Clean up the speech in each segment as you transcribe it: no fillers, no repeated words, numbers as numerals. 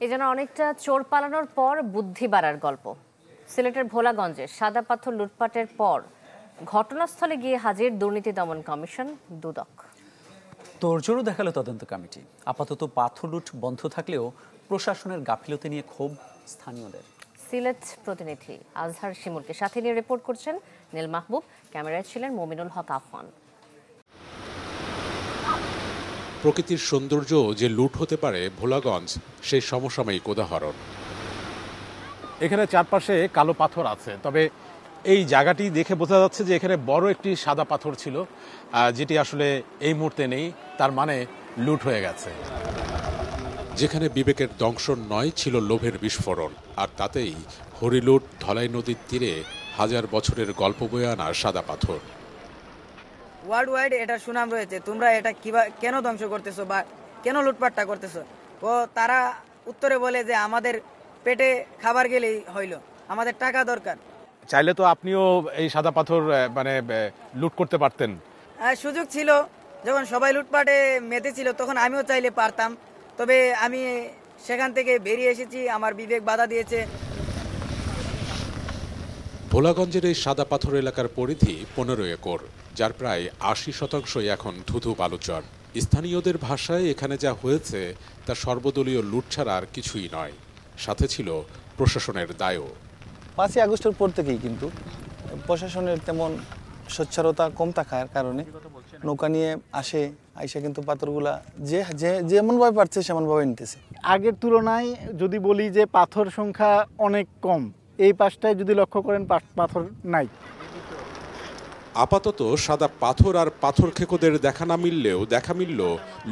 এই যেন অনেকটা চোর পালানোর পর বুদ্ধি বাড়ার গল্প। সিলেটের ভোলাগঞ্জে সাদা পাথর লুটপাটের পর ঘটনাস্থলে গিয়ে হাজির দুর্নীতি দমন কমিশন দুদক। তোড়জোড়ও দেখালো তদন্ত কমিটি। আপাতত পাথর লুট বন্ধ থাকলেও প্রশাসনের গাফিলতি নিয়ে ক্ষোভ স্থানীয়দের। সিলেট প্রতিনিধি আজহার শিমুলকে সাথে নিয়ে রিপোর্ট করছেন নীল মাহবুব, ক্যামেরায় ছিলেন মমিনুল হক আফমান। প্রকৃতির সৌন্দর্য যে লুট হতে পারে ভোলাগঞ্জ সেই সমসাময়িক উদাহরণ। এখানে চারপাশে কালো পাথর আছে, তবে এই জায়গাটি দেখে বোঝা যাচ্ছে যে এখানে বড় একটি সাদা পাথর ছিল, যেটি আসলে এই মুহূর্তে নেই। তার মানে লুট হয়ে গেছে। যেখানে বিবেকের দংশন নয়, ছিল লোভের বিস্ফোরণ, আর তাতেই হরিলুট ধলাই নদীর তীরে হাজার বছরের গল্প বয়ে আনা সাদা পাথর। ওয়ার্ল্ড ওয়াইড এটা সুনাম রয়েছে, তোমরা এটা কেন ধ্বংস করতেছো বা কেন লুটপাটটা করতেছো? ও তারা উত্তরে বলে যে আমাদের পেটে খাবার গেলেই হইল, আমাদের টাকা দরকার। চাইলে তো আপনিও এই সাদা পাথর লুট করতে পারতেন। সুযোগ ছিল, যখন সবাই লুটপাটে মেতে ছিল তখন আমিও চাইলে পারতাম, তবে আমি সেখান থেকে বেরিয়ে এসেছি, আমার বিবেক বাধা দিয়েছে। ভোলাগঞ্জের এই সাদা পাথর এলাকার পরিধি 15 একর, যার প্রায় 80% এখন ধুধু বালুচর। স্থানীয়দের ভাষায় এখানে যা হয়েছে তা সর্বদলীয় লুট ছাড়া আর কিছুই নয়, সাথে ছিল প্রশাসনের দায়ও। 5ই আগস্টের পর থেকেই কিন্তু প্রশাসনের তেমন স্বচ্ছতা কম থাকার কারণে নৌকা নিয়ে আইসা কিন্তু পাথরগুলা যেমনভাবে পারছে সেমনভাবে নিতেছে। আগের তুলনায় যদি বলি যে পাথর সংখ্যা অনেক কম, এই পাশটায় যদি লক্ষ্য করেন পাথর নাই। আপাতত সাদা পাথর আর পাথর খেকোদের দেখা না মিললেও দেখা মিলল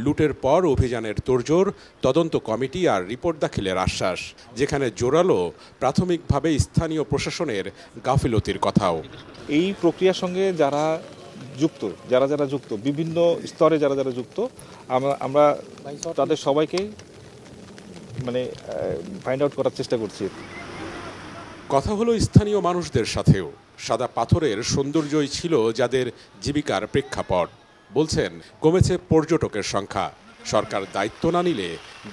লুটের পর অভিযানের তোড়জোড়, তদন্ত কমিটি আর রিপোর্ট দাখিলের আশ্বাস, যেখানে জোরালো প্রাথমিকভাবে স্থানীয় প্রশাসনের গাফিলতির কথাও। এই প্রক্রিয়ার সঙ্গে যারা যুক্ত বিভিন্ন স্তরে যারা যুক্ত, আমরা তাদের সবাইকে ফাইন্ড আউট করার চেষ্টা করছি। কথা হলো স্থানীয় মানুষদের সাথেও। সাদা পাথরের সৌন্দর্যই ছিল যাদের জীবিকার প্রেক্ষাপট। বলছেন কমেছে পর্যটকের সংখ্যা, সরকার দায়িত্ব না নিলে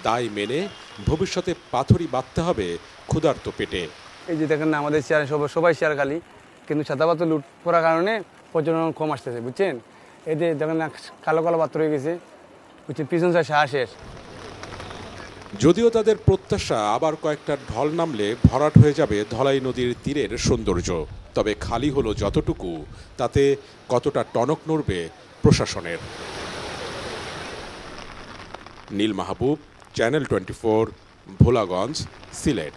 দায় মেনে ভবিষ্যতে পাথরই বাঁধতে হবে ক্ষুধার্ত পেটে। এই যে দেখেন না, আমাদের চেয়ারে সবাই চেয়ার খালি, কিন্তু সাদা পাথর লুট করার কারণে পর্যটন কম আসতেছে, বুঝছেন। এই যে দেখেন না, কালো কালো পাথর হয়ে গেছে, বুঝছেন, পিছন সাইড শেষ। যদিও তাদের প্রত্যাশা আবার কয়েকটা ঢল নামলে ভরাট হয়ে যাবে ধলাই নদীর তীরের সৌন্দর্য, তবে খালি হলো যতটুকু, তাতে কতটা টনক নড়বে প্রশাসনের। নীল মাহবুব, চ্যানেল 24, ভোলাগঞ্জ, সিলেট।